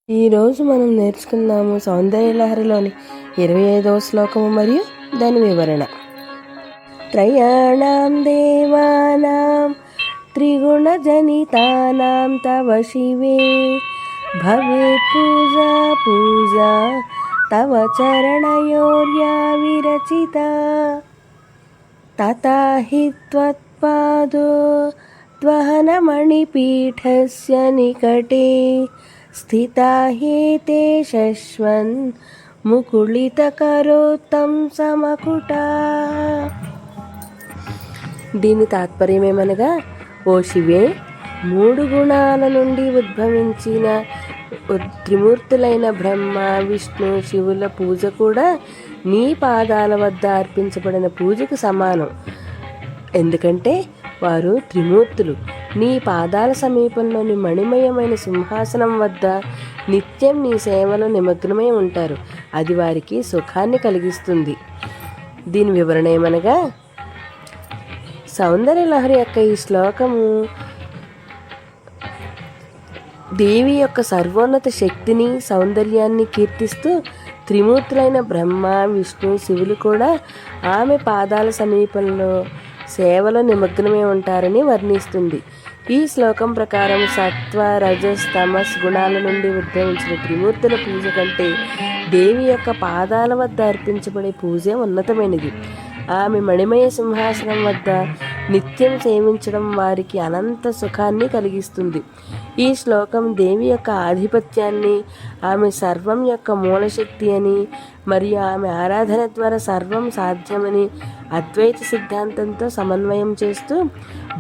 ఈరోజు మనం నేర్చుకుందాము సౌందర్యలహరిలోని 25వ శ్లోకము మరియు దాని వివరణ. త్రయాణం దేవానాం త్రిగుణజనితానాం తవ శివే భవేత్ పూజా పూజా తవ చరణయోర్యా విరచిత తథా హి త్వత్పాదో త్వహనమణిపీఠస్య నికటే స్థితా హేతే శశ్వన్ ముకుళితకరోత్తం సమకుటా. దీని తాత్పర్యమేమనగా, ఓ శివే, 3 గుణాల నుండి ఉద్భవించిన త్రిమూర్తులైన బ్రహ్మ, విష్ణు, శివుల పూజ కూడా నీ పాదాల వద్ద అర్పించబడిన పూజకు సమానం. ఎందుకంటే వారు త్రిమూర్తులు. నీ పాదాల సమీపంలోని మణిమయమైన సింహాసనం వద్ద నిత్యం నీ సేవలో నిమగ్నమై ఉంటారు. అది వారికి సుఖాన్ని కలిగిస్తుంది. దీని వివరణ ఏమనగా, సౌందర్యలహరి యొక్క ఈ శ్లోకము దేవి యొక్క సర్వోన్నత శక్తిని, సౌందర్యాన్ని కీర్తిస్తూ త్రిమూర్తులైన బ్రహ్మ, విష్ణు, శివులు కూడా ఆమె పాదాల సమీపంలో సేవలో నిమగ్నమై ఉంటారని వర్ణిస్తుంది. ఈ శ్లోకం ప్రకారం సత్వ, రజస్, తమస్ గుణాల నుండి ఉద్భవించిన త్రిమూర్తుల పూజ కంటే దేవి యొక్క పాదాల వద్ద అర్పించబడే పూజే ఉన్నతమైనది. ఆమె మణిమయ సింహాసనం వద్ద నిత్యం సేవించడం వారికి అనంత సుఖాన్ని కలిగిస్తుంది. ఈ శ్లోకం దేవి యొక్క ఆధిపత్యాన్ని, ఆమె సర్వం యొక్క మూలశక్తి అని మరియు ఆమె ఆరాధన ద్వారా సర్వం సాధ్యమని అద్వైత సిద్ధాంతంతో సమన్వయం చేస్తూ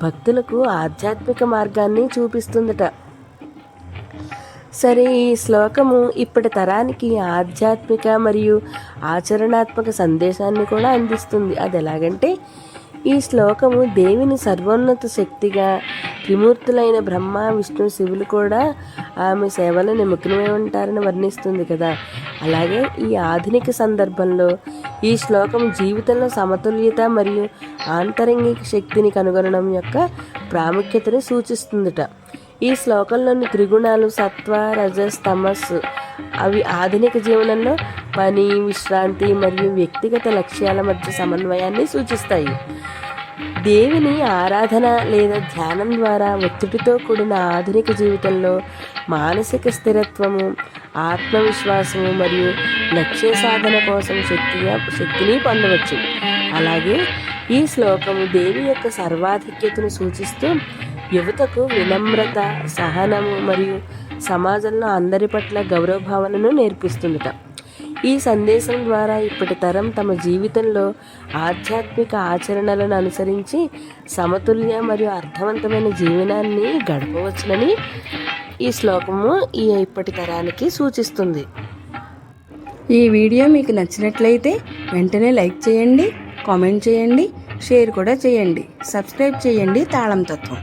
భక్తులకు ఆధ్యాత్మిక మార్గాన్ని చూపిస్తుందట. సరే, ఈ శ్లోకము ఇప్పటి తరానికి ఆధ్యాత్మిక మరియు ఆచరణాత్మక సందేశాన్ని కూడా అందిస్తుంది. అది ఎలాగంటే, ఈ శ్లోకము దేవిని సర్వోన్నత శక్తిగా, త్రిమూర్తులైన బ్రహ్మ, విష్ణు, శివులు కూడా ఆమె సేవలో నిమగ్నమై ఉంటారని వర్ణిస్తుంది కదా. అలాగే ఈ ఆధునిక సందర్భంలో ఈ శ్లోకం జీవితంలో సమతుల్యత మరియు ఆంతరంగిక శక్తిని కనుగొనడం యొక్క ప్రాముఖ్యతను సూచిస్తుందట. ఈ శ్లోకంలోని త్రిగుణాలు సత్వ, రజస్, తమస్ అవి ఆధునిక జీవనంలో పని, విశ్రాంతి మరియు వ్యక్తిగత లక్ష్యాల మధ్య సమన్వయాన్ని సూచిస్తాయి. దేవిని ఆరాధన లేదా ధ్యానం ద్వారా ఒత్తిడితో కూడిన ఆధునిక జీవితంలో మానసిక స్థిరత్వము, ఆత్మవిశ్వాసము మరియు లక్ష్య సాధన కోసం శక్తిని పొందవచ్చు. అలాగే ఈ శ్లోకము దేవి యొక్క సర్వాధిక్యతను సూచిస్తూ యువతకు వినమ్రత, సహనము మరియు సమాజంలో అందరి పట్ల గౌరవభావనను నేర్పిస్తుందట. ఈ సందేశం ద్వారా ఇప్పటి తరం తమ జీవితంలో ఆధ్యాత్మిక ఆచరణలను అనుసరించి సమతుల్య మరియు అర్థవంతమైన జీవనాన్ని గడపవచ్చునని ఈ శ్లోకము ఇప్పటి తరానికి సూచిస్తుంది. ఈ వీడియో మీకు నచ్చినట్లయితే వెంటనే లైక్ చేయండి, కామెంట్ చేయండి, షేర్ కూడా చేయండి. సబ్స్క్రైబ్ చేయండి తాళం తత్వం.